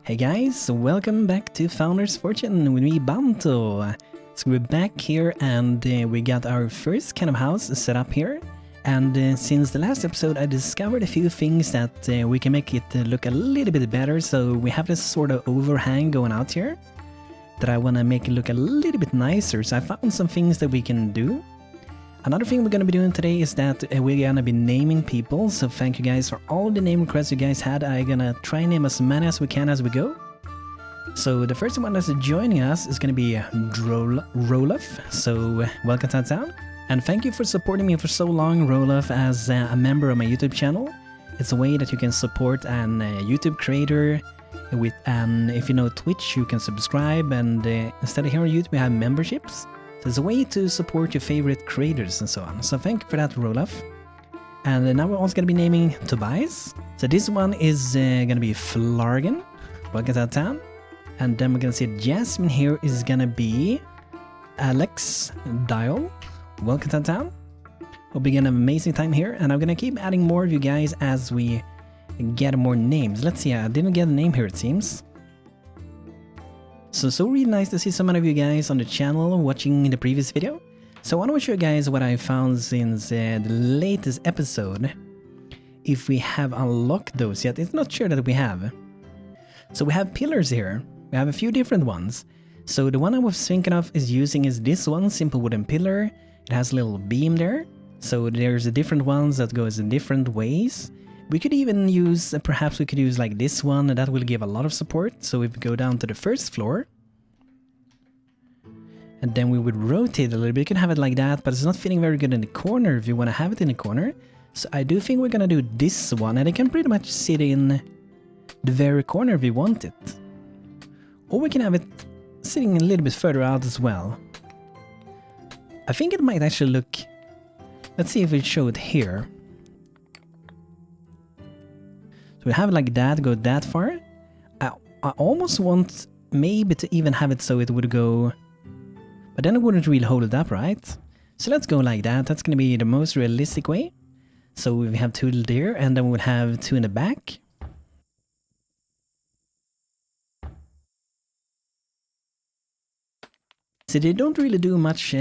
Hey guys, welcome back to Founder's Fortune with me, Banto. So we're back here and we got our first kind of house set up here. And since the last episode I discovered a few things that we can make it look a little bit better. So we have this sort of overhang going out here that I want to make it look a little bit nicer. So I found some things that we can do. Another thing we're going to be doing today is that we're going to be naming people, so thank you guys for all the name requests you guys had. I'm going to try and name as many as we can as we go. So the first one that's joining us is going to be Roloff, so welcome to town. And thank you for supporting me for so long, Roloff, as a member of my YouTube channel. It's a way that you can support an YouTube creator with if you know Twitch, you can subscribe, and instead of here on YouTube we have memberships. It's a way to support your favorite creators and so on. So thank you for that, Roloff. And now we're also going to be naming Tobias. So this one is going to be Flargen. Welcome to town. And then we're going to see Jasmine here is going to be Alex Dial. Welcome to town. Hope you get an amazing time here. And I'm going to keep adding more of you guys as we get more names. Let's see, I didn't get a name here it seems. So really nice to see so many of you guys on the channel watching the previous video. So I want to show you guys what I found since the latest episode. If we have unlocked those yet, it's not sure that we have. So we have pillars here. We have a few different ones. So the one I was thinking of is this one, simple wooden pillar. It has a little beam there. So there's different ones that goes in different ways. We could even use, perhaps we could use like this one, and that will give a lot of support. So if we go down to the first floor, and then we would rotate a little bit. You can have it like that, but it's not fitting very good in the corner if you want to have it in the corner. So I do think we're going to do this one, and it can pretty much sit in the very corner if we want it. Or we can have it sitting a little bit further out as well. I think it might actually look... Let's see if we show it here. We have it like that, go that far. I almost want maybe to even have it so it would go, but then it wouldn't really hold it up, right? So let's go like that. That's going to be the most realistic way. So we have two there, and then we'll have two in the back. So they don't really do much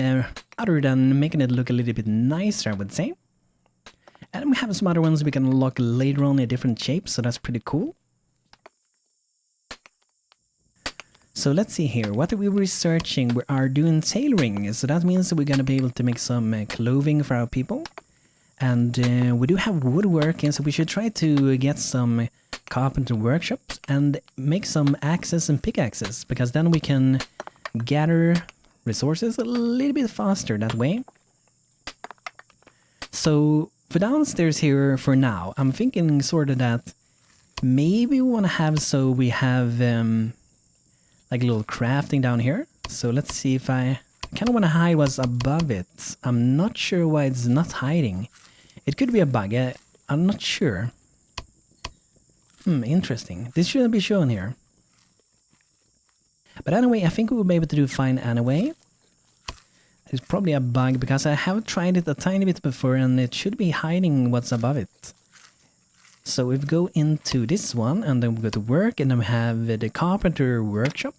other than making it look a little bit nicer, I would say. And we have some other ones we can unlock later on in different shapes, so that's pretty cool. So let's see here, what are we researching? We are doing tailoring, so that means that we're going to be able to make some clothing for our people. And we do have woodworking, so we should try to get some carpenter workshops and make some axes and pickaxes, because then we can gather resources a little bit faster that way. So for downstairs here for now, I'm thinking sort of that maybe we want to have, so we have like a little crafting down here. So let's see if I kind of want to hide what's above it. I'm not sure why it's not hiding. It could be a bug, I'm not sure. Interesting. This shouldn't be shown here. But anyway, I think we will be able to do fine anyway. It's probably a bug because I have tried it a tiny bit before and it should be hiding what's above it. So we go into this one and then we go to work, and then we have the carpenter workshop.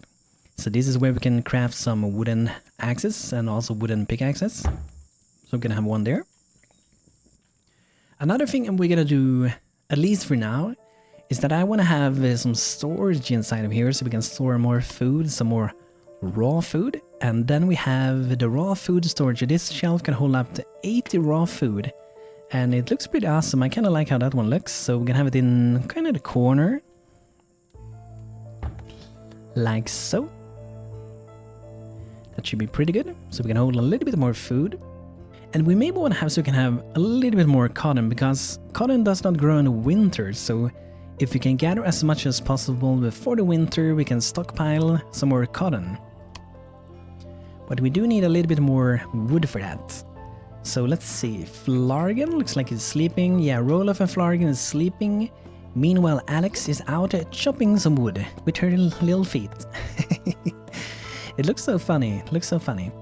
So this is where we can craft some wooden axes and also wooden pickaxes. So we're gonna have one there. Another thing we're gonna do, at least for now, is that I want to have some storage inside of here so we can store more food, some more raw food. And then we have the raw food storage. This shelf can hold up to 80 raw food, and it looks pretty awesome. I kind of like how that one looks, so we're gonna have it in kind of the corner like so. That should be pretty good, so we can hold a little bit more food. And we maybe want to have, so we can have a little bit more cotton, because cotton does not grow in the winter. So if we can gather as much as possible before the winter, we can stockpile some more cotton. But we do need a little bit more wood for that. So let's see, Flargen looks like he's sleeping. Yeah, Roloff and Flargen is sleeping. Meanwhile, Alex is out chopping some wood with her little feet. It looks so funny, it looks so funny.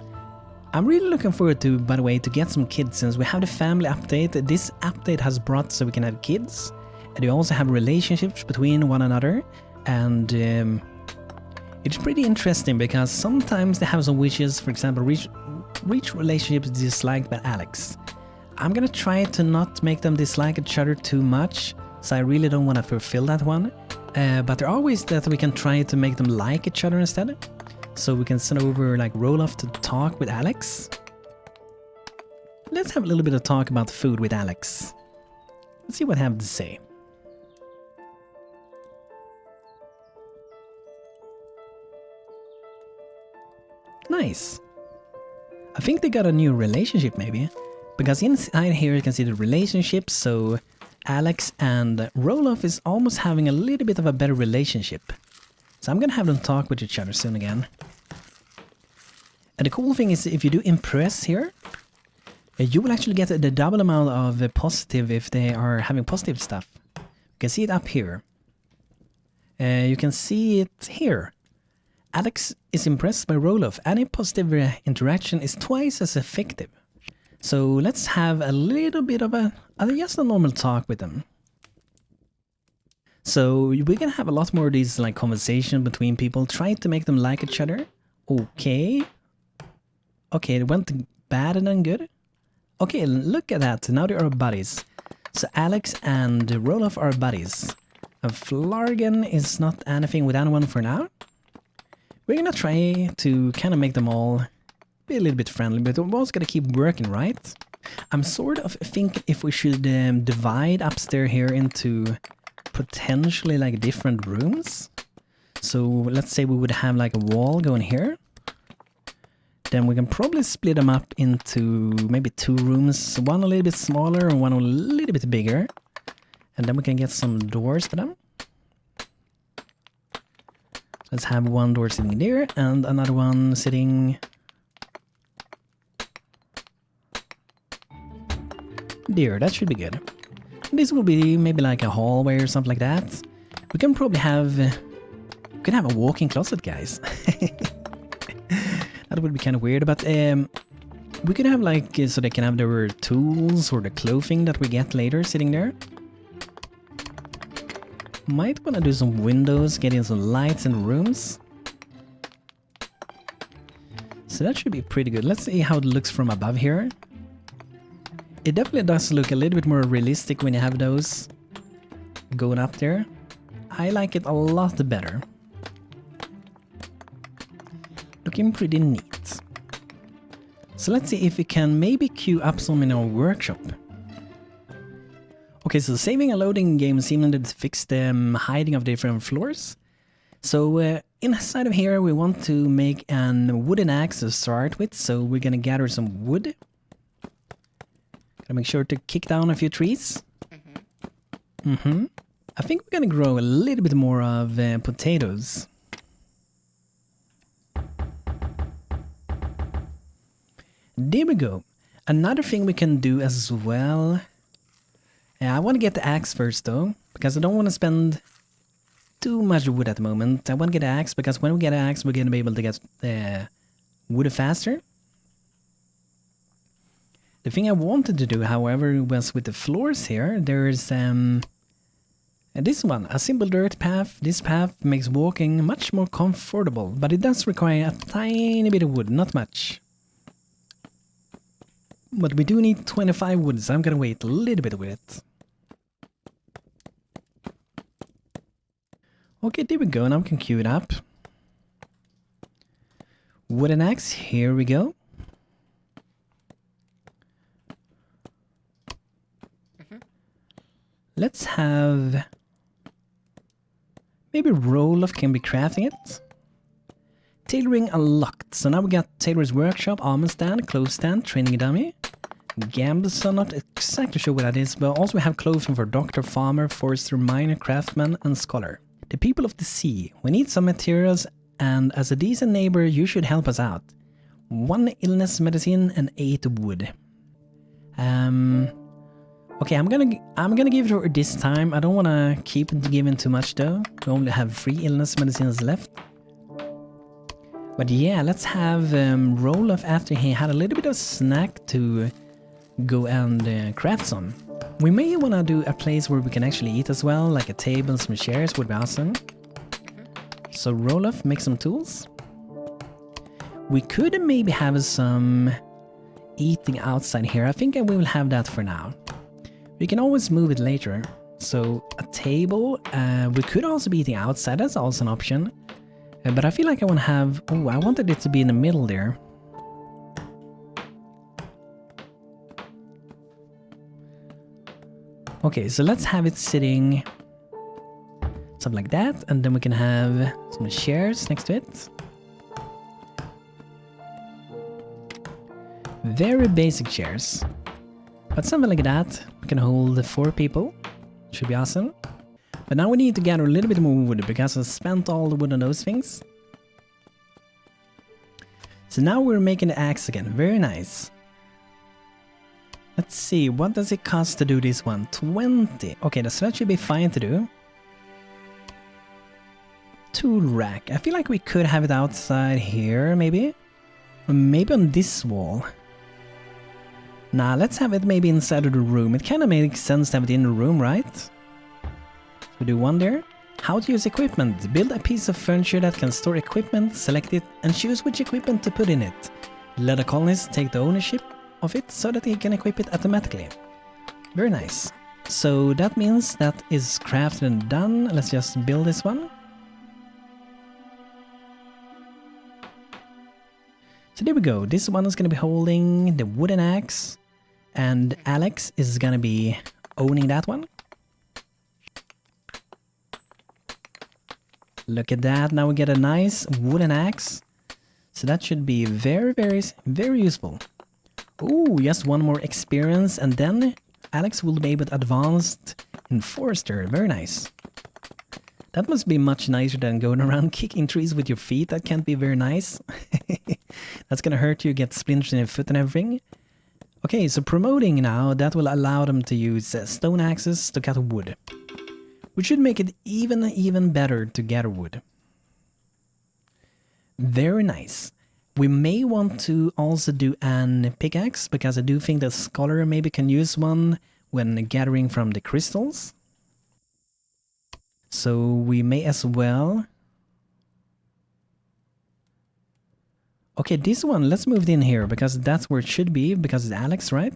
I'm really looking forward to, by the way, to get some kids, since we have the family update. This update has brought so we can have kids, and we also have relationships between one another. And it's pretty interesting because sometimes they have some wishes, for example, reach relationships disliked by Alex. I'm gonna try to not make them dislike each other too much, so I really don't want to fulfill that one. But there are ways that we can try to make them like each other instead. So we can send over like Roloff to talk with Alex. Let's have a little bit of talk about food with Alex. Let's see what I have to say. Nice. I think they got a new relationship maybe. Because inside here you can see the relationship, so Alex and Roloff is almost having a little bit of a better relationship. So I'm gonna have them talk with each other soon again. And the cool thing is if you do impress here, you will actually get the double amount of positive if they are having positive stuff. You can see it up here. You can see it here. Alex is impressed by Roloff. Any positive interaction is twice as effective. So let's have a little bit of just a normal talk with them. So we're gonna have a lot more of these like conversation between people, try to make them like each other. Okay. Okay, it went bad and then good. Okay, look at that. Now they are buddies. So Alex and Roloff are buddies. And Flargen is not anything with anyone for now. We're gonna try to kind of make them all be a little bit friendly, but we're also gonna keep working, right? I'm sort of thinking if we should divide upstairs here into potentially like different rooms. So let's say we would have like a wall going here. Then we can probably split them up into maybe 2 rooms, one a little bit smaller and one a little bit bigger. And then we can get some doors for them. Let's have one door sitting there and another one sitting there. That should be good. This will be maybe like a hallway or something like that. We can probably have a walk-in closet, guys. That would be kind of weird, but we could have like so they can have their tools or the clothing that we get later sitting there. Might want to do some windows, get in some lights in rooms. So that should be pretty good. Let's see how it looks from above here. It definitely does look a little bit more realistic when you have those going up there. I like it a lot better. Looking pretty neat. So let's see if we can maybe queue up some in our workshop. Okay, so saving and loading game seemed to fix the hiding of different floors. So inside of here we want to make an wooden axe to start with, so we're gonna gather some wood. Gotta make sure to kick down a few trees. I think we're gonna grow a little bit more of potatoes. There we go. Another thing we can do as well. I want to get the axe first though, because I don't want to spend too much wood at the moment. I want to get the axe because when we get an axe, we're going to be able to get wood faster. The thing I wanted to do, however, was with the floors here. There's this one, a simple dirt path. This path makes walking much more comfortable, but it does require a tiny bit of wood, not much. But we do need 25 wood, so I'm gonna wait a little bit with it. Okay, there we go, now we can queue it up. Wooden axe, here we go. Let's have... maybe Roloff can be crafting it. Tailoring unlocked. So now we got Tailor's Workshop, Almond Stand, Clothes Stand, Training Dummy. Gambles, I'm not exactly sure what that is, but also we have clothing for Doctor, Farmer, Forester, Miner, Craftsman, and Scholar. The people of the sea. We need some materials, and as a decent neighbor, you should help us out. 1 illness medicine and 8 wood. Okay, I'm gonna give it her this time. I don't wanna keep giving too much though. We only have 3 illness medicines left. But yeah, let's have Roloff after he had a little bit of snack to go and craft some. We may want to do a place where we can actually eat as well, like a table and some chairs would be awesome. So Roloff, make some tools. We could maybe have some eating outside here. I think we will have that for now. We can always move it later. So a table, we could also be eating outside, that's also an option. But I feel like I want to have, oh, I wanted it to be in the middle there. Okay, so let's have it sitting something like that, and then we can have some chairs next to it. Very basic chairs, but something like that. We can hold 4 people. Should be awesome. But now we need to gather a little bit more wood because I spent all the wood on those things. So now we're making the axe again. Very nice. Let's see, what does it cost to do this one? 20. Okay, so that should be fine to do. Tool rack. I feel like we could have it outside here, maybe? Or maybe on this wall. Nah, let's have it maybe inside of the room. It kind of makes sense to have it in the room, right? We do one there. How to use equipment. Build a piece of furniture that can store equipment, select it, and choose which equipment to put in it. Let a colonist take the ownership of it so that he can equip it automatically. Very nice. So that means that is crafted and done. Let's just build this one. So there we go. This one is going to be holding the wooden axe, and Alex is going to be owning that one. Look at that. Now we get a nice wooden axe. So that should be very, very, very useful. Ooh, just one more experience, and then Alex will be able to advanced enforcer. Very nice. That must be much nicer than going around kicking trees with your feet. That can't be very nice. That's gonna hurt you, get splinters in your foot and everything. Okay, so promoting now, that will allow them to use stone axes to cut wood. Which should make it even better to gather wood. Very nice. We may want to also do an pickaxe, because I do think the scholar maybe can use one when gathering from the crystals. So we may as well. Okay, this one, let's move it in here, because that's where it should be, because it's Alex, right?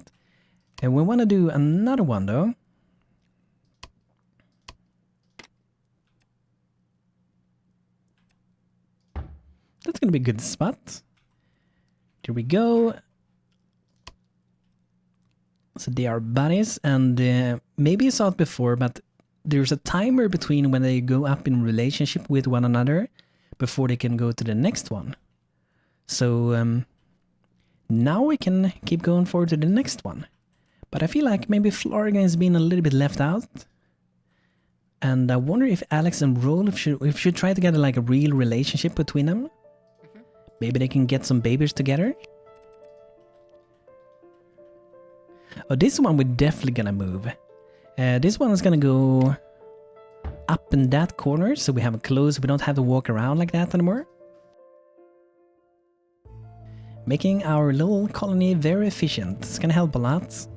And we want to do another one, though. That's going to be a good spot. Here we go. So they are buddies, and maybe you saw it before, but there's a timer between when they go up in relationship with one another before they can go to the next one. So now we can keep going forward to the next one. But I feel like maybe Florian has been a little bit left out. And I wonder if Alex and Rolf should try to get like a real relationship between them. Maybe they can get some babies together. Oh, this one we're definitely gonna move. This one is gonna go up in that corner, so we have it close. We don't have to walk around like that anymore. Making our little colony very efficient. It's gonna help a lot.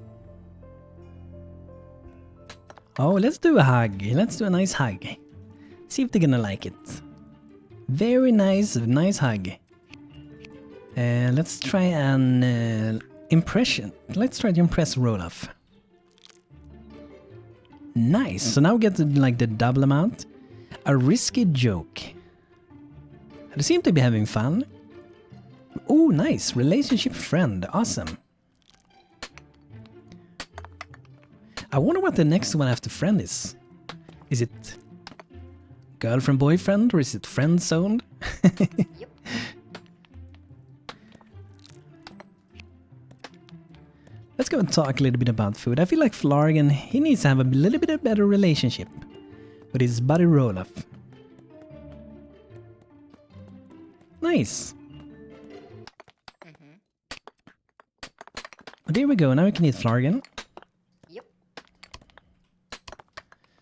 Oh, let's do a hug. Let's do a nice hug. See if they're gonna like it. Very nice, nice hug. Let's try an impression. Let's try to impress Roloff. Nice. So now we get like the double amount. A risky joke. They seem to be having fun. Oh, nice. Relationship friend. Awesome. I wonder what the next one after friend is. Is it girlfriend, boyfriend, or is it friend zoned? Yep. Let's go and talk a little bit about food. I feel like Florian, he needs to have a little bit of better relationship with his buddy Roloff. Nice. There we go. Now we can eat Florian. Yep.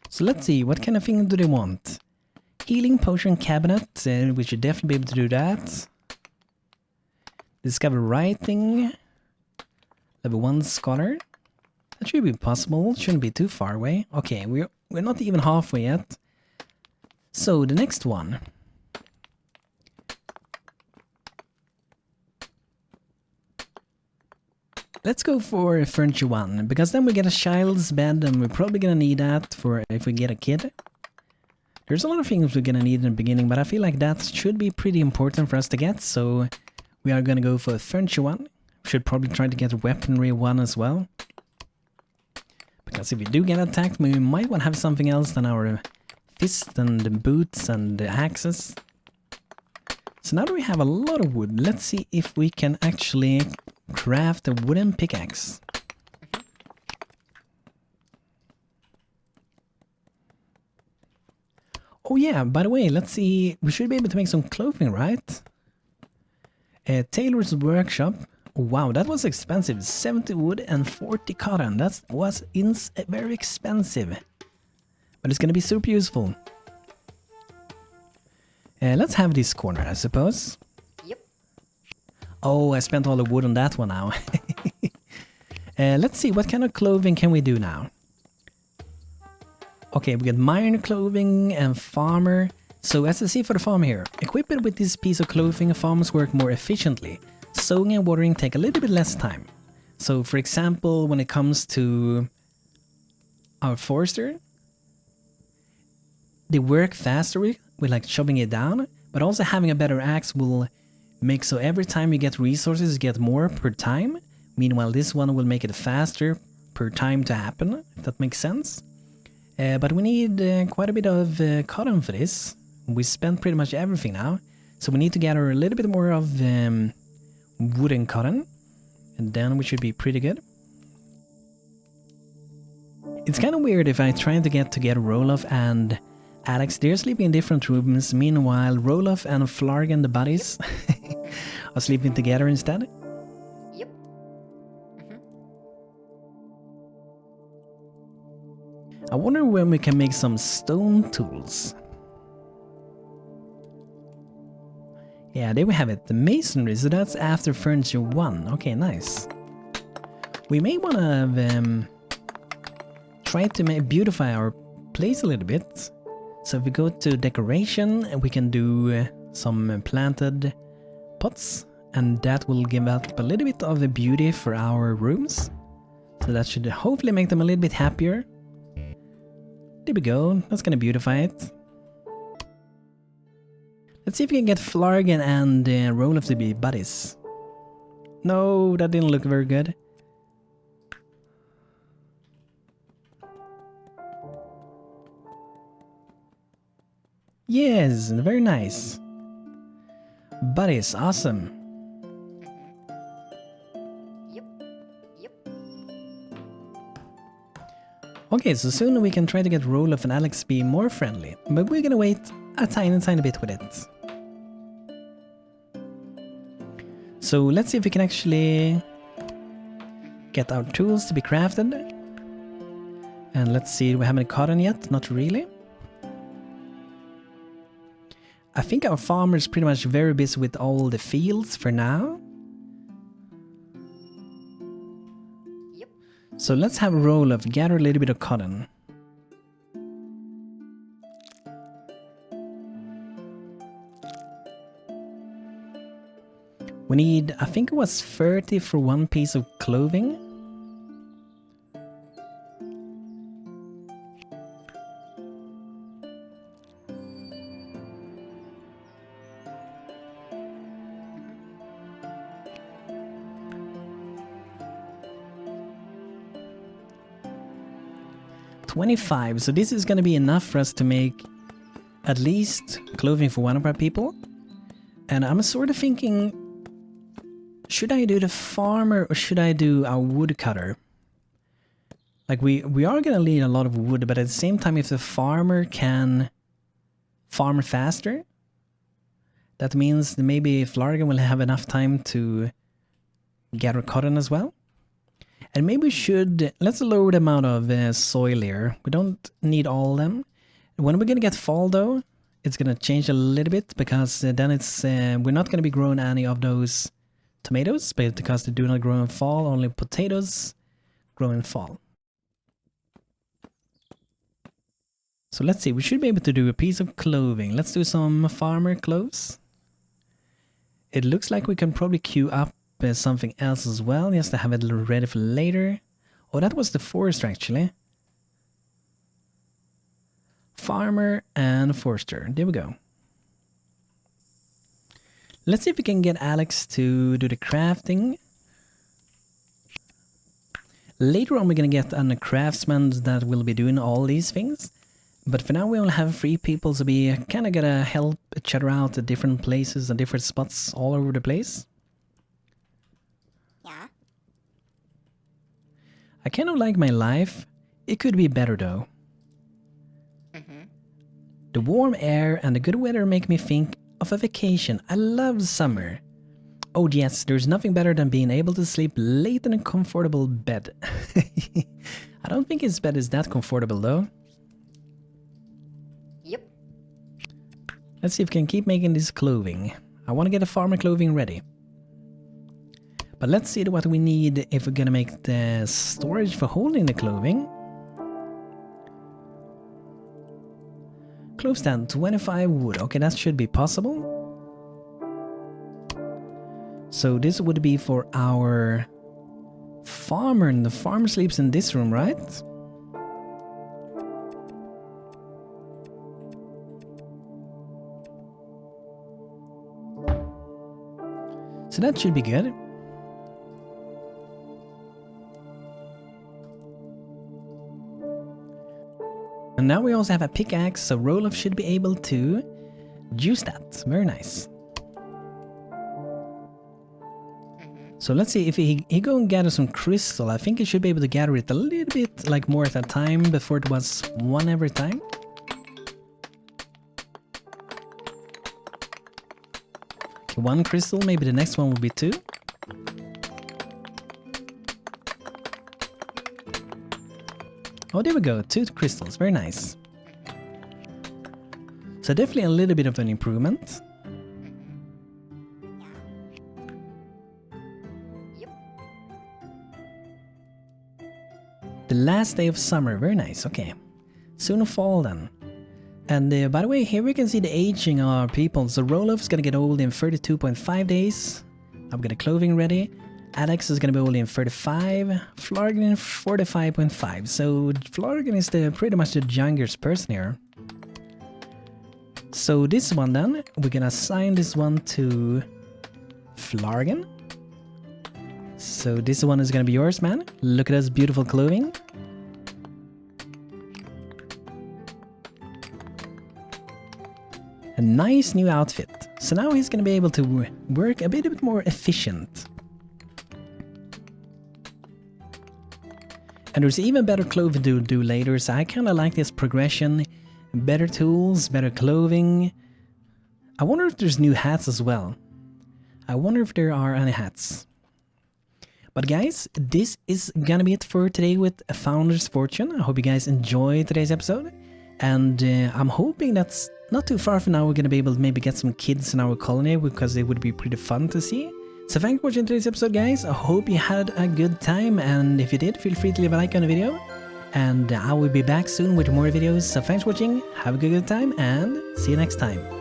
So let's see, what kind of thing do they want? Healing potion cabinet, we should definitely be able to do that. Discover writing. Level 1 scholar. That should be possible, shouldn't be too far away. Okay, we're not even halfway yet. So the next one. Let's go for furniture 1, because then we get a child's bed, and we're probably gonna need that for if we get a kid. There's a lot of things we're gonna need in the beginning, but I feel like that should be pretty important for us to get, so we are gonna go for furniture 1. Should probably try to get weaponry 1 as well. Because if we do get attacked, we might want to have something else than our fist and boots and axes. So now that we have a lot of wood, let's see if we can actually craft a wooden pickaxe. Oh yeah, by the way, let's see, we should be able to make some clothing, right? Tailor's workshop. Wow, that was expensive. 70 wood and 40 cotton. That was very expensive. But it's gonna be super useful. Let's have this corner, I suppose. Yep. Oh, I spent all the wood on that one now. Let's see, what kind of clothing can we do now? Okay, we got miner clothing and farmer. So as I see for the farm here, equipped with this piece of clothing, farmers work more efficiently. Sowing and watering take a little bit less time. So for example, when it comes to our forester, they work faster with like chopping it down, but also having a better axe will make so every time you get resources, you get more per time. Meanwhile, this one will make it faster per time to happen, if that makes sense. But we need quite a bit of cotton for this. We spent pretty much everything now. So we need to gather a little bit more of wooden cotton. And then we should be pretty good. It's kind of weird if I try to get together Roloff and Alex. They're sleeping in different rooms. Meanwhile, Roloff and Flargan, the buddies, are sleeping together instead. Yep. I wonder when we can make some stone tools. Yeah, there we have it. The masonry, so that's after furniture 1. Okay, nice. We may want to try to beautify our place a little bit. So if we go to decoration, we can do some planted pots. And that will give up a little bit of the beauty for our rooms. So that should hopefully make them a little bit happier. There we go. That's gonna beautify it. Let's see if we can get Flargan and Roloff to be buddies. No, that didn't look very good. Yes, very nice. Buddies, awesome. Yep. Yep. Okay, so soon we can try to get Roloff and Alex to be more friendly, but we're gonna wait a tiny bit with it. So let's see if we can actually get our tools to be crafted. And let's see, do we have any cotton yet? Not really. I think our farmer is pretty much very busy with all the fields for now. Yep. So let's have Roloff gather a little bit of cotton. We need, I think it was 30 for one piece of clothing. $25, so this is gonna be enough for us to make at least clothing for one of our people. And I'm sort of thinking, should I do the farmer or should I do our woodcutter? Like we are gonna need a lot of wood, but at the same time, if the farmer can farm faster, that means that maybe Flargan will have enough time to gather cotton as well. And maybe we should, let's lower the amount of soil here. We don't need all of them. When we're gonna get fall though, it's gonna change a little bit because then it's we're not gonna be growing any of those tomatoes, but because they do not grow in fall, only potatoes grow in fall. So let's see, we should be able to do a piece of clothing. Let's do some farmer clothes. It looks like we can probably queue up something else as well, just to have it ready for later. Oh, that was the forester actually. Farmer and forester. There we go. Let's see if we can get Alex to do the crafting. Later on we're gonna get a craftsman that will be doing all these things. But for now we only have 3 people, so we kinda gotta help each other out at different places and different spots all over the place. Yeah. I kind of like my life. It could be better though. The warm air and the good weather make me think of a vacation. I love summer. Oh yes, there's nothing better than being able to sleep late in a comfortable bed. I don't think his bed is that comfortable though. Yep. Let's see if we can keep making this clothing. I want to get a farmer clothing ready. But let's see what we need if we're gonna make the storage for holding the clothing. Clove stand, 25 wood. Okay, that should be possible. So this would be for our farmer, and the farmer sleeps in this room, right? So that should be good. And now we also have a pickaxe, so Roloff should be able to use that. Very nice. So let's see if he go and gather some crystal. I think he should be able to gather it a little bit like more at a time. Before it was 1 every time. Okay, 1 crystal, maybe the next one will be 2. Oh, there we go, 2 crystals, very nice. So definitely a little bit of an improvement. Yep. The last day of summer, very nice, okay. Soon fall then. And by the way, here we can see the aging of our people. So Roloff's gonna get old in 32.5 days. I've got a clothing ready. Alex is gonna be old in 35. Flargan in 45.5. So Flargan is pretty much the youngest person here. So this one then, we're gonna assign this one to Flargan. So this one is gonna be yours, man. Look at this beautiful clothing. A nice new outfit. So now he's gonna be able to work a bit more efficient. And there's even better clothing to do later, so I kinda like this progression. Better tools, better clothing. I wonder if there's new hats as well. I wonder if there are any hats. But guys, this is gonna be it for today with Founder's Fortune. I hope you guys enjoyed today's episode. And I'm hoping that's not too far from now we're gonna be able to maybe get some kids in our colony, because it would be pretty fun to see. So thank you for watching today's episode, guys. I hope you had a good time, and if you did, feel free to leave a like on the video. And I will be back soon with more videos. So thanks for watching, have a good time, and see you next time.